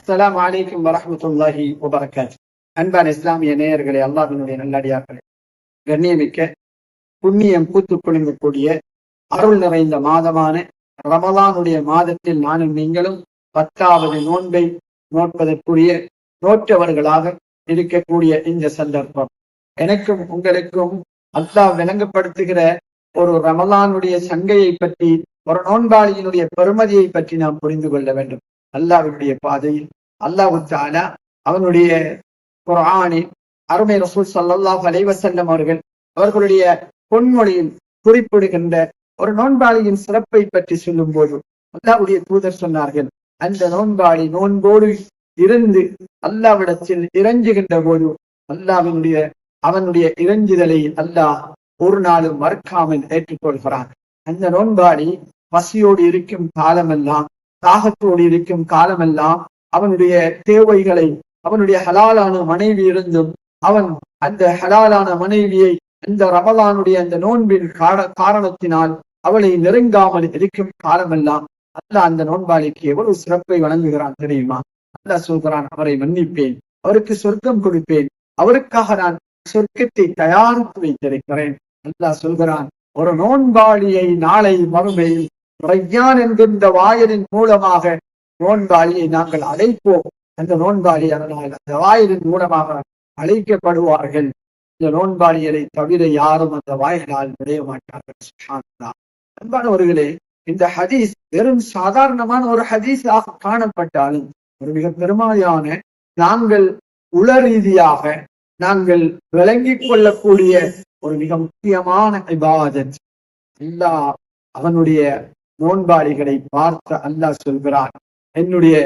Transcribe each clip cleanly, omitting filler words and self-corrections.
அஸ்ஸலாமு அலைக்கும் வரஹ்மத்துல்லாஹி வபரகாத்துஹு. அன்பான இஸ்லாமிய நேயர்களே, அல்லாஹ்வினுடைய நல்லடியார்களே, கண்ணியமிக்க புண்ணியம் பூத்து குலுங்கக்கூடிய அருள் நிறைந்த மாதமான ரமலானுடைய மாதத்தில் நானும் நீங்களும் 10வது நோன்பை நோட்பதற்குரிய நோற்றவர்களாக இருக்கக்கூடிய இந்த சந்தர்ப்பம் எனக்கும் உங்களுக்கும் அல்லாஹ் விளங்கப்படுத்துகிற ஒரு ரமலானுடைய சங்கையை பற்றி, ஒரு நோன்பாளியினுடைய பெருமதியை பற்றி நாம் புரிந்து கொள்ள வேண்டும். அல்லாஹ்வுடைய பாதையில் அல்லாஹ் தஆலா அவனுடைய குர்ஆனில் அருமை ரசூல் ஸல்லல்லாஹு அலைஹி வஸல்லம் அவர்களுடைய பொன்மொழியில் குறிப்பிடுகின்ற ஒரு நோன்பாளியின் சிறப்பை பற்றி சொல்லும் போது அல்லாஹ்வுடைய தூதர் சொன்னார்கள், அந்த நோன்பாளி நோன்போடு இருந்து அல்லாஹ்விடத்தில் இறைஞ்சுகின்ற போது அவனுடைய இறைஞ்சுதலை அல்லாஹ் ஒரு நாளும் மறுக்காமல் ஏற்றுக்கொள்கிறான். அந்த நோன்பாளி பசியோடு இருக்கும் காலமெல்லாம், தாகத்தோடு இருக்கும் காலமெல்லாம் அவனுடைய தேவைகளை, அவனுடைய ஹலாலான மனைவி இருந்தும் அவன் அந்த ஹலாலான மனைவியை இந்த ரமலானுடைய அந்த நோன்பின் காரணத்தினால் அவளை நெருங்காமல் இருக்கும் காலமெல்லாம் அல்லாஹ் அந்த நோன்பாளிக்கு எவ்வளவு சிறப்பை வழங்குகிறான் தெரியுமா? அல்லாஹ் சொல்கிறான், அவரை மன்னிப்பேன், அவருக்கு சொர்க்கம் கொடுப்பேன், அவருக்காக நான் சொர்க்கத்தை தயாரித்து வைத்திருக்கிறேன். அல்லாஹ் சொல்கிறான், ஒரு நோன்பாளியை நாளை மறுமையில் ரையான் என்கின்ற வாயிலின் மூலமாக நோன்பாளியை நாங்கள் அழைப்போம். அந்த நோன்பாளி அதனால் அந்த வாயிலின் மூலமாக அழைக்கப்படுவார்கள். இந்த நோன்பாளிகளை தவிர யாரும் அந்த வாயிலால் நுழைய மாட்டார்கள். அன்பானவர்களே, இந்த ஹதீஸ் வெறும் சாதாரணமான ஒரு ஹதீஸாக காணப்பட்டாலும் ஒரு மிக பெருமையான, நாங்கள் உள ரீதியாக நாங்கள் விளங்கிக் கொள்ளக்கூடிய ஒரு மிக முக்கியமான இபாதத். அல்லாஹ் அவனுடைய நோன்பாளிகளை பார்த்து அல்லாஹ் சொல்கிறான், என்னுடைய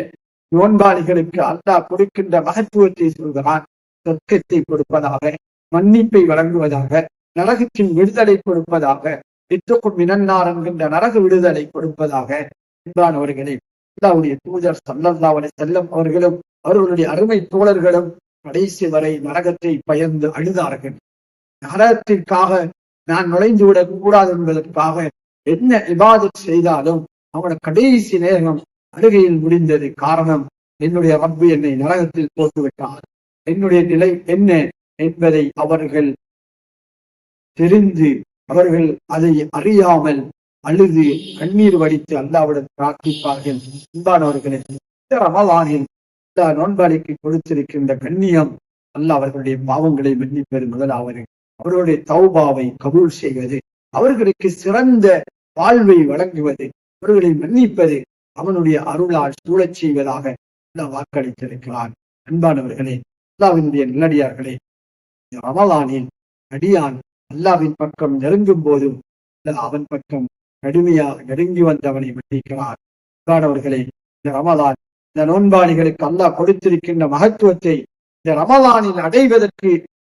நோன்பாளிகளுக்கு அல்லாஹ் கொடுக்கின்ற மகத்துவத்தை சொல்கிறான். சொர்க்கத்தை கொடுப்பதாக, மன்னிப்பை வழங்குவதாக, நரகத்தின் விடுதலை கொடுப்பதாக, இத்துக்கும் மினன்னார் என்கின்ற நரக விடுதலை கொடுப்பதாக. என்பானவர்களே, அல்லாஹ்வுடைய தூதர் ஸல்லல்லாஹு அலைஹி வஸல்லம் அவர்களும் அவர்களுடைய அருமை தோழர்களும் கடைசி வரை நரகத்தை பயந்து அழுதார்கள். நரகத்திற்காக நான் நுழைந்து விடக் கூடாது என்பதற்காக என்ன இபாதத் செய்தாலும் அவனோட கடைசி நேரம் அழுகையில் முடிந்தது. காரணம், என்னுடைய ரப்பு என்னை நரகத்தில் போட்டு விட்டார், என்னுடைய நிலை என்ன என்பதை அவர்கள் தெரிந்து, அவர்கள் அதை அறியாமல் அழுது கண்ணீர் வடித்து அல்லாஹ்விடம் பிரார்த்திப்பார்கள். அன்பானவர்களே, இந்த ரமலானில் அல்லாஹ் நோன்பாளிக்கு கொடுத்திருக்கின்ற கண்ணியம், அல்லாஹ் அவர்களுடைய பாவங்களை மன்னிப்பது முதலாவது, அவர்களுடைய தௌபாவை கபூல் செய்வது, அவர்களுக்கு சிறந்த வாழ்வை வழங்குவது, அவர்களை மன்னிப்பது, அவனுடைய அருளால் சூழச் செய்வதாக அல்லாஹ் வாக்களித்திருக்கிறான். அன்பானவர்களே, அல்லாஹ்வினுடைய நல்லடியார்களே, ரமலானில் அடியான் அல்லாஹ்வின் பக்கம் நெருங்கும் போதும் அவன் பக்கம் கடுமையாக நெருங்கி வந்தவனை மன்னிக்கிறார். அன்பானவர்களே, இந்த ரமலான் இந்த நோன்பாளிகளுக்கு அல்லாஹ் கொடுத்திருக்கின்ற மகத்துவத்தை இந்த ரமலானில் அடைவதற்கு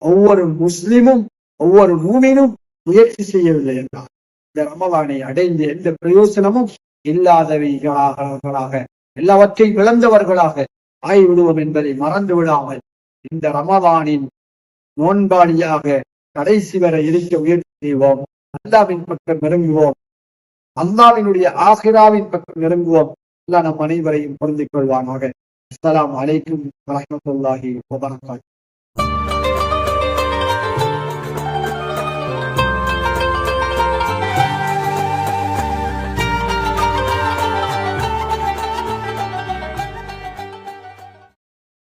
ஒவ்வொரு முஸ்லிமும், ஒவ்வொரு மூமினும் முயற்சி செய்யவில்லை என்றார், இந்த ரமலானை அடைந்து எந்த பிரயோசனமும் இல்லாதவர்களாக, எல்லாவற்றையும் இழந்தவர்களாக ஆய்விடுவோம் என்பதை மறந்து விடாமல் இந்த ரமலானின் நோன்பாளியாக கடைசி வரை இருக்க முயற்சி செய்வோம். அல்லாஹ்வின் பக்கம் நெருங்குவோம், அல்லாஹ்வினுடைய ஆகிராவின் பக்கம் நெருங்குவோம். அல்லாஹ் நம் அனைவரையும் பொருந்திக் கொள்வானாக. அஸ்ஸலாமு அலைக்கும் வரஹ்மத்துல்லாஹி வபரகாத்துஹு.